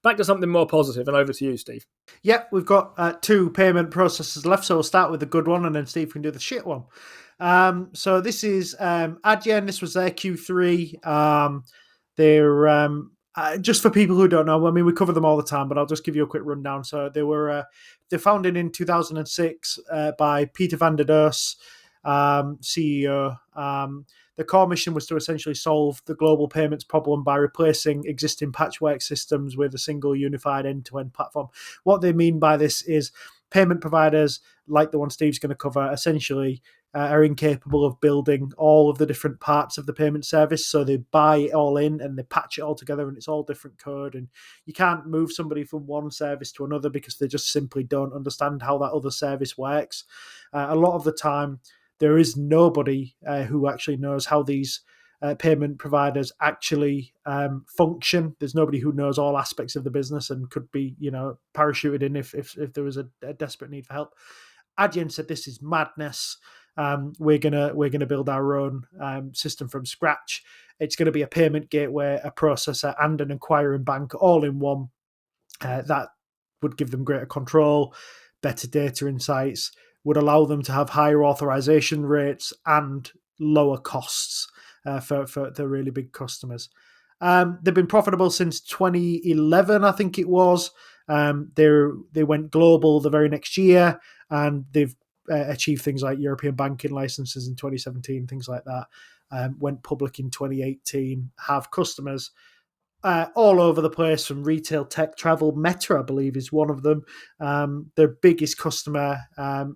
Back to something more positive, and over to you, Steve. Yeah, we've got two payment processors left, so we'll start with the good one, and then Steve can do the shit one. So this is Adyen. This was their Q3. They're just for people who don't know. I mean, we cover them all the time, but I'll just give you a quick rundown. So they're founded in 2006 by Peter van der Doos, CEO. The core mission was to essentially solve the global payments problem by replacing existing patchwork systems with a single unified end-to-end platform. What they mean by this is payment providers, like the one Steve's going to cover, essentially are incapable of building all of the different parts of the payment service. So they buy it all in and they patch it all together, and it's all different code. And you can't move somebody from one service to another because they just simply don't understand how that other service works. A lot of the time, there is nobody who actually knows how these payment providers actually function. There's nobody who knows all aspects of the business and could be, parachuted in if there was a desperate need for help. Adyen said this is madness. We're gonna build our own system from scratch. It's going to be a payment gateway, a processor, and an acquiring bank all in one. That would give them greater control, better data insights, would allow them to have higher authorization rates and lower costs for the really big customers. They've been profitable since 2011, I think it was. They went global the very next year, and they've achieved things like European banking licenses in 2017, things like that. Went public in 2018, have customers all over the place, from retail, tech, travel. Meta, I believe, is one of them. Their biggest customer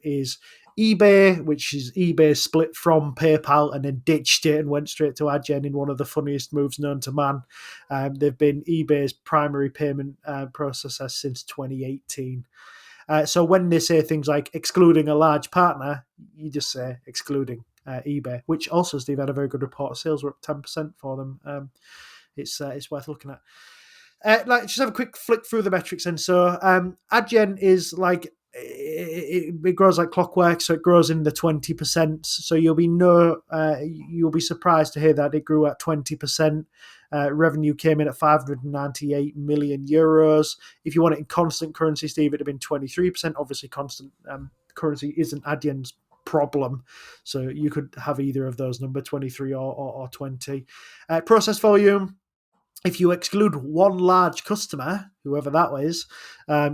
is eBay, which is eBay split from PayPal and then ditched it and went straight to Adyen in one of the funniest moves known to man. They've been eBay's primary payment processor since 2018. So when they say things like excluding a large partner, you just say excluding eBay, which also, Steve, had a very good report. Sales were up 10% for them. It's worth looking at. Just have a quick flick through the metrics. And so Adyen is like, it grows like clockwork, so it grows in the 20%. So you'll be surprised to hear that it grew at 20%. Revenue came in at 598 million euros. If you want it in constant currency, Steve, it'd have been 23%. Obviously, constant currency isn't Adyen's problem, so you could have either of those number, 23 or 20. Process volume, if you exclude one large customer, whoever that was,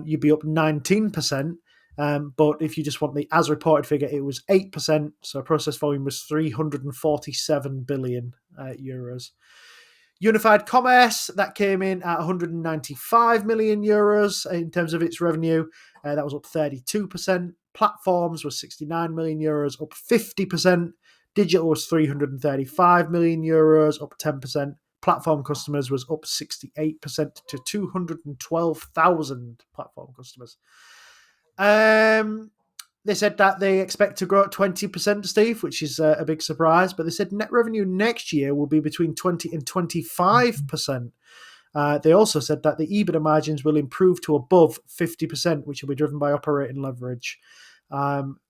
you'd be up 19%. But if you just want the as reported figure, it was 8%. So process volume was 347 billion euros. Unified commerce, that came in at 195 million euros in terms of its revenue. That was up 32%. Platforms was 69 million euros, up 50%. Digital was 335 million euros, up 10%. Platform customers was up 68% to 212,000 platform customers. They said that they expect to grow at 20%, Steve, which is a big surprise. But they said net revenue next year will be between 20 and 25%. They also said that the EBITDA margins will improve to above 50%, which will be driven by operating leverage.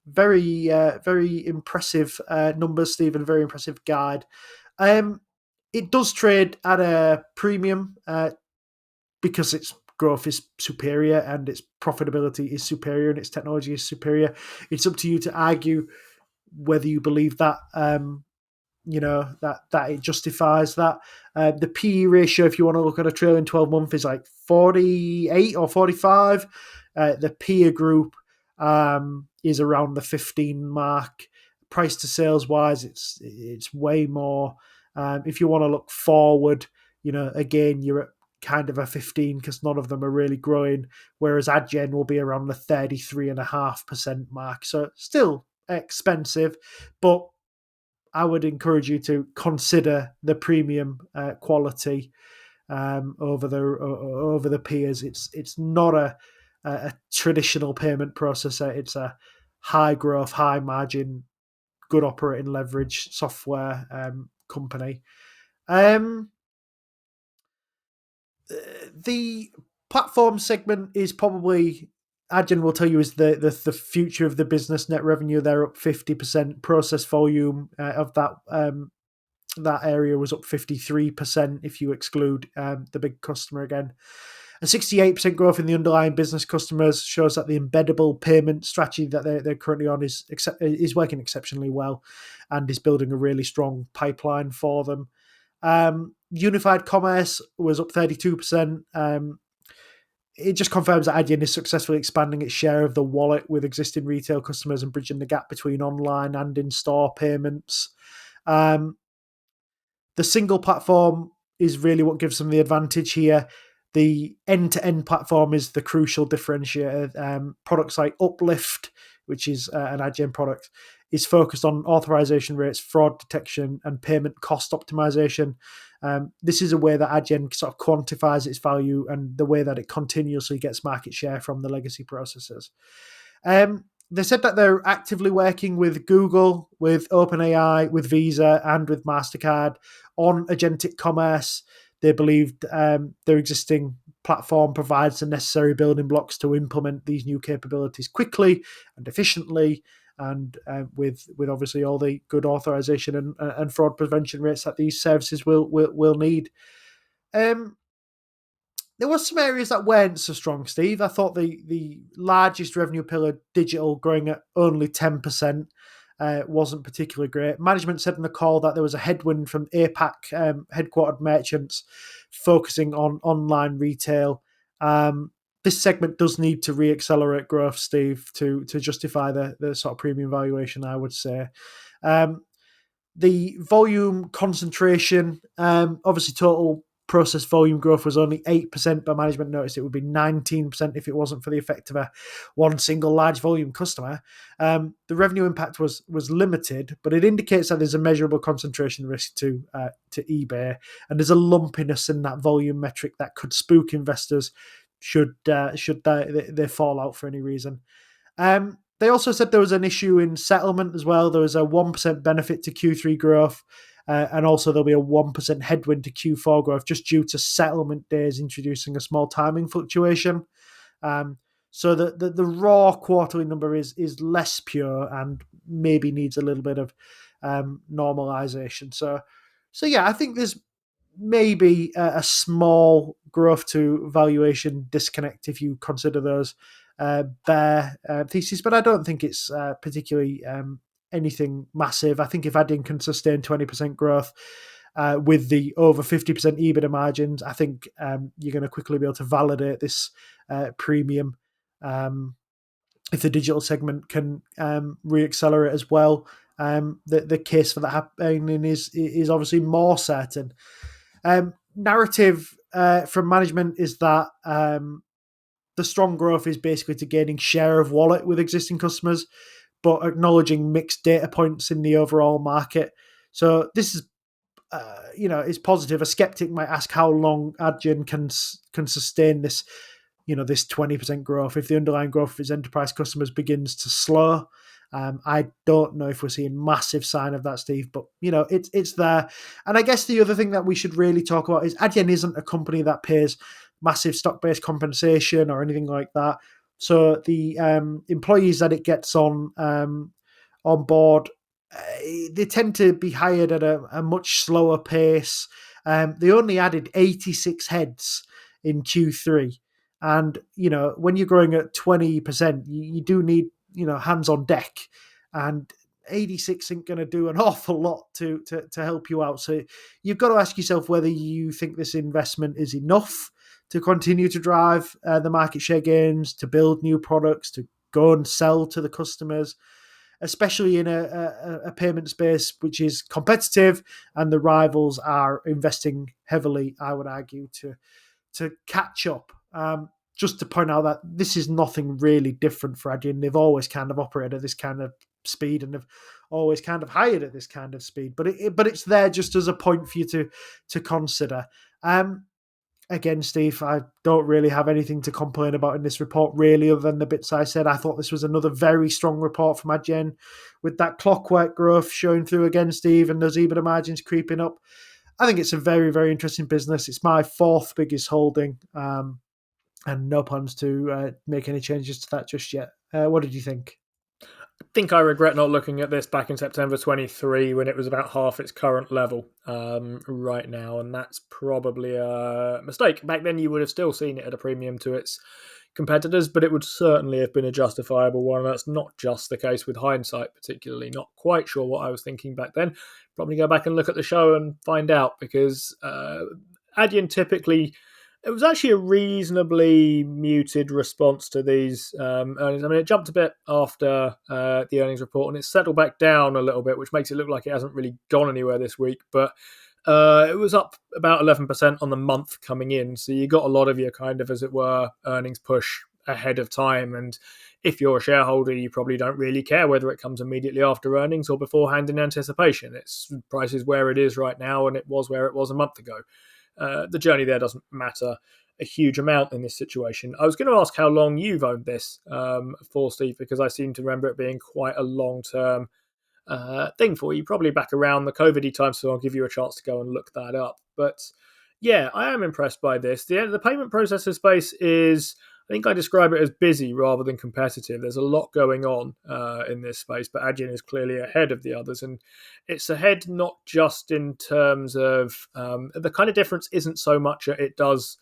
Very impressive numbers, Stephen. Very impressive guide. It does trade at a premium because its growth is superior and its profitability is superior and its technology is superior. It's up to you to argue whether you believe that that it justifies that. The PE ratio, if you want to look at a trailing 12 month, is like 48 or 45. The peer group is around the 15 mark. Price to sales wise, it's way more. If you want to look forward, again, you're at kind of a 15 because none of them are really growing, whereas Adyen will be around the 33.5% mark. So still expensive, but I would encourage you to consider the premium quality over the peers. It's not a traditional payment processor. It's a high growth, high margin, good operating leverage software company. The platform segment is probably, Adyen will tell you, is the future of the business. Net revenue, they're up 50%. Process volume of that area was up 53% if you exclude the big customer again. A 68% growth in the underlying business customers shows that the embeddable payment strategy that they're currently on is working exceptionally well and is building a really strong pipeline for them. Unified commerce was up 32%. It just confirms that Adyen is successfully expanding its share of the wallet with existing retail customers and bridging the gap between online and in-store payments. The single platform is really what gives them the advantage here. The end-to-end platform is the crucial differentiator. Products like Uplift, which is an Adyen product, is focused on authorization rates, fraud detection, and payment cost optimization. This is a way that Adyen sort of quantifies its value and the way that it continuously gets market share from the legacy processors. They said that they're actively working with Google, with OpenAI, with Visa, and with MasterCard on agentic commerce. They believed their existing platform provides the necessary building blocks to implement these new capabilities quickly and efficiently, and with obviously all the good authorization and fraud prevention rates that these services will need. There were some areas that weren't so strong, Steve. I thought the largest revenue pillar, digital, growing at only 10%, wasn't particularly great. Management said in the call that there was a headwind from APAC headquartered merchants focusing on online retail. This segment does need to re-accelerate growth, Steve, to justify the sort of premium valuation, I would say. The volume concentration, obviously total process volume growth was only 8%, but management noticed it would be 19% if it wasn't for the effect of one single large volume customer. The revenue impact was limited, but it indicates that there's a measurable concentration risk to eBay, and there's a lumpiness in that volume metric that could spook investors should they fall out for any reason. They also said there was an issue in settlement as well. There was a 1% benefit to Q3 growth, and also there'll be a 1% headwind to Q4 growth just due to settlement days introducing a small timing fluctuation. So the raw quarterly number is less pure and maybe needs a little bit of normalization. So yeah, I think there's maybe a small growth to valuation disconnect if you consider those bear thesis, but I don't think it's particularly anything massive. I think if Adyen can sustain 20% growth with the over 50% EBITDA margins, I think you're going to quickly be able to validate this premium. If the digital segment can re-accelerate as well, the case for that happening is obviously more certain. Narrative from management is that the strong growth is basically to gaining share of wallet with existing customers, but acknowledging mixed data points in the overall market. So this is, is positive. A skeptic might ask how long Adyen can sustain this, this 20% growth if the underlying growth of its enterprise customers begins to slow. I don't know if we're seeing massive sign of that, Steve, but it's there. And I guess the other thing that we should really talk about is Adyen isn't a company that pays massive stock-based compensation or anything like that. So the employees that it gets on board, they tend to be hired at a much slower pace. They only added 86 heads in Q3. And, when you're growing at 20%, you do need, hands on deck. And 86 ain't going to do an awful lot to help you out. So you've got to ask yourself whether you think this investment is enough to continue to drive the market share gains, to build new products, to go and sell to the customers, especially in a payment space which is competitive and the rivals are investing heavily, I would argue, to catch up. Just to point out that this is nothing really different for Adyen. They've always kind of operated at this kind of speed and have always kind of hired at this kind of speed. But it's there just as a point for you to consider. Again, Steve, I don't really have anything to complain about in this report, really, other than the bits I said. I thought this was another very strong report from Adyen, with that clockwork growth showing through again, Steve, and those EBITDA margins creeping up. I think it's a very, very interesting business. It's my fourth biggest holding, and no plans to make any changes to that just yet. What did you think? think I regret not looking at this back in September 23 when it was about half its current level right now, and that's probably a mistake. Back then, you would have still seen it at a premium to its competitors, but it would certainly have been a justifiable one. That's not just the case with hindsight, particularly. Not quite sure what I was thinking back then. Probably go back and look at the show and find out, because Adyen typically, it was actually a reasonably muted response to these earnings. I mean, it jumped a bit after the earnings report, and it's settled back down a little bit, which makes it look like it hasn't really gone anywhere this week. But it was up about 11% on the month coming in. So you got a lot of your kind of, as it were, earnings push ahead of time. And if you're a shareholder, you probably don't really care whether it comes immediately after earnings or beforehand in anticipation. Its price is where it is right now, and it was where it was a month ago. The journey there doesn't matter a huge amount in this situation. I was going to ask how long you've owned this for, Steve, because I seem to remember it being quite a long-term thing for you, probably back around the COVID time, so I'll give you a chance to go and look that up. But yeah, I am impressed by this. The payment processor space is, I think I describe it as busy rather than competitive. There's a lot going on in this space, but Adyen is clearly ahead of the others. And it's ahead not just in terms of the kind of difference isn't so much it does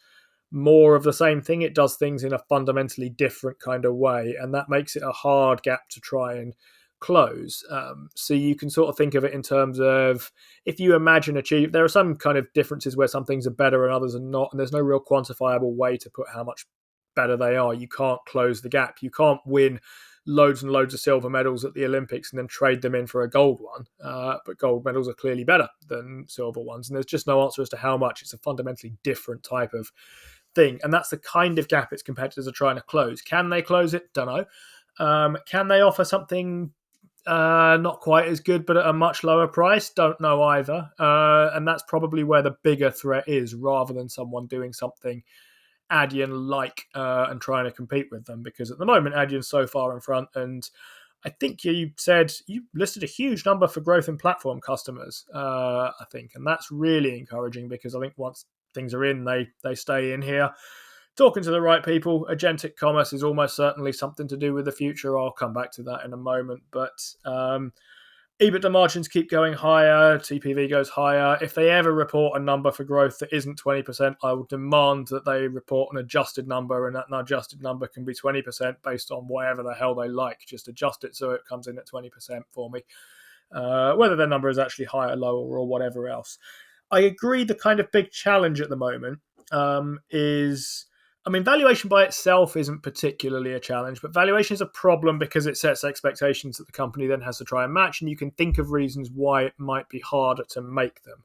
more of the same thing. It does things in a fundamentally different kind of way, and that makes it a hard gap to try and close. So you can sort of think of it in terms of, if you imagine there are some kind of differences where some things are better and others are not, and there's no real quantifiable way to put how much better they are. You can't close the gap. You can't win loads and loads of silver medals at the Olympics and then trade them in for a gold one. But gold medals are clearly better than silver ones, and there's just no answer as to how much. It's a fundamentally different type of thing, and that's the kind of gap its competitors are trying to close. Can they close it? Don't know. Can they offer something not quite as good but at a much lower price? Don't know either. And that's probably where the bigger threat is, rather than someone doing something Adyen-like and trying to compete with them, because at the moment Adyen's so far in front. And I think you said you listed a huge number for growth in platform customers, I think, and that's really encouraging, because I think once things are in, they stay in here. Talking to the right people, agentic commerce is almost certainly something to do with the future. I'll come back to that in a moment. But EBITDA margins keep going higher, TPV goes higher. If they ever report a number for growth that isn't 20%, I will demand that they report an adjusted number, and that adjusted number can be 20% based on whatever the hell they like. Just adjust it so it comes in at 20% for me. Whether their number is actually higher, lower, or whatever else. I agree the kind of big challenge at the moment is, I mean, valuation by itself isn't particularly a challenge, but valuation is a problem because it sets expectations that the company then has to try and match, and you can think of reasons why it might be harder to make them.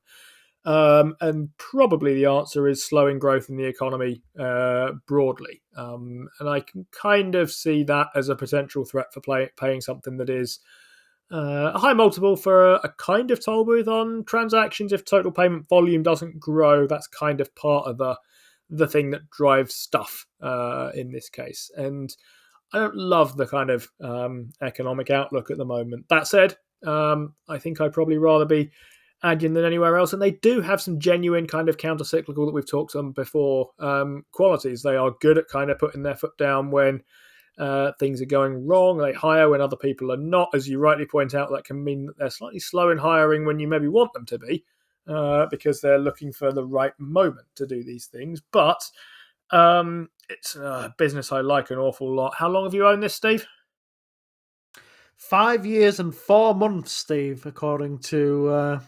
And probably the answer is slowing growth in the economy broadly. And I can kind of see that as a potential threat for paying something that is a high multiple for a kind of toll booth on transactions. If total payment volume doesn't grow, that's kind of part of the thing that drives stuff in this case. And I don't love the kind of economic outlook at the moment. That said, I think I'd probably rather be Adyen than anywhere else. And they do have some genuine kind of counter-cyclical, that we've talked on before, qualities. They are good at kind of putting their foot down when things are going wrong. They hire when other people are not. As you rightly point out, that can mean that they're slightly slow in hiring when you maybe want them to be, because they're looking for the right moment to do these things. But it's a business I like an awful lot. How long have you owned this, Steve? 5 years and 4 months, Steve, according to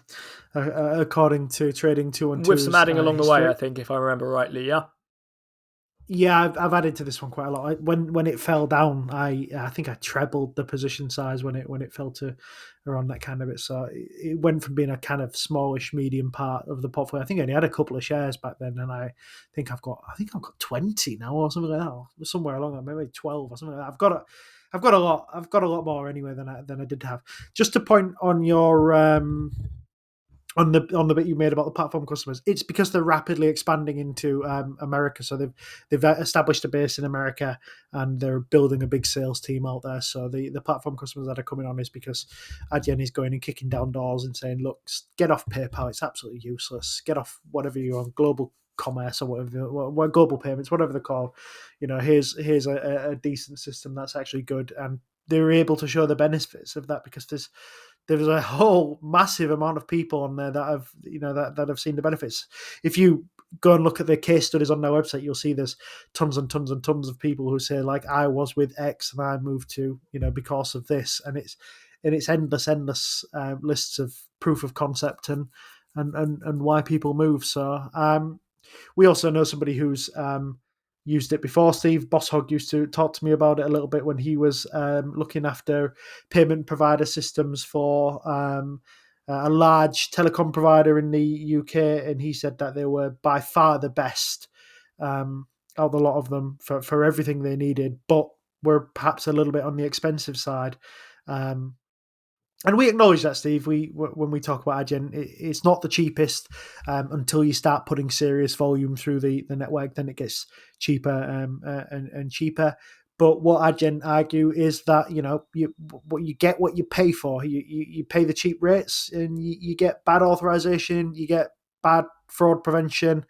Trading 212's With some adding along the way, history. I think, if I remember rightly, yeah. Yeah, I've added to this one quite a lot. When it fell down, I think I trebled the position size when it fell to around that kind of it. So it went from being a kind of smallish, medium part of the portfolio. I think I only had a couple of shares back then, and I think I've got 20 now or something like that, or somewhere along that, maybe 12 or something like that. I've got a lot more anyway than I did have. Just to point on your on the bit you made about the platform customers, it's because they're rapidly expanding into America. So they've established a base in America, and they're building a big sales team out there. So the platform customers that are coming on is because Adyen is going and kicking down doors and saying, look, get off PayPal, it's absolutely useless. Get off whatever you're on, global commerce or whatever, global payments, whatever they're called. Here's a decent system that's actually good, and they're able to show the benefits of that, because there's a whole massive amount of people on there that have that have seen the benefits. If you go and look at the case studies on their website, you'll see there's tons and tons and tons of people who say, like, I was with X and I moved to because of this, and it's endless lists of proof of concept and why people move. So we also know somebody who's used it before. Steve Bosshog used to talk to me about it a little bit when he was looking after payment provider systems for a large telecom provider in the UK, and he said that they were by far the best out of a lot of them for everything they needed, but were perhaps a little bit on the expensive side. And we acknowledge that, Steve. When we talk about Adyen, it's not the cheapest until you start putting serious volume through the network. Then it gets cheaper and cheaper. But what Adyen argue is that you get what you pay for. You pay the cheap rates, and you get bad authorization, you get bad fraud prevention,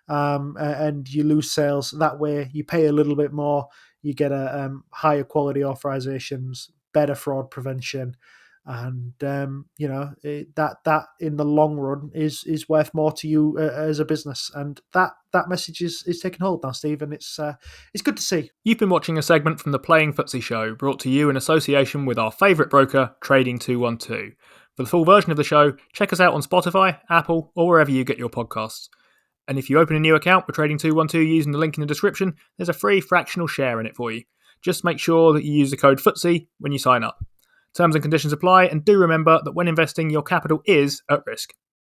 and you lose sales. That way, you pay a little bit more, you get a higher quality authorizations, better fraud prevention. And that in the long run is worth more to you as a business, and that message is taking hold now, Steve, and it's good to see. You've been watching a segment from the Playing FTSE show, brought to you in association with our favourite broker, Trading 212. For the full version of the show, check us out on Spotify, Apple, or wherever you get your podcasts. And if you open a new account with Trading 212 using the link in the description, there's a free fractional share in it for you. Just make sure that you use the code FTSE when you sign up. Terms and conditions apply, and do remember that when investing, your capital is at risk.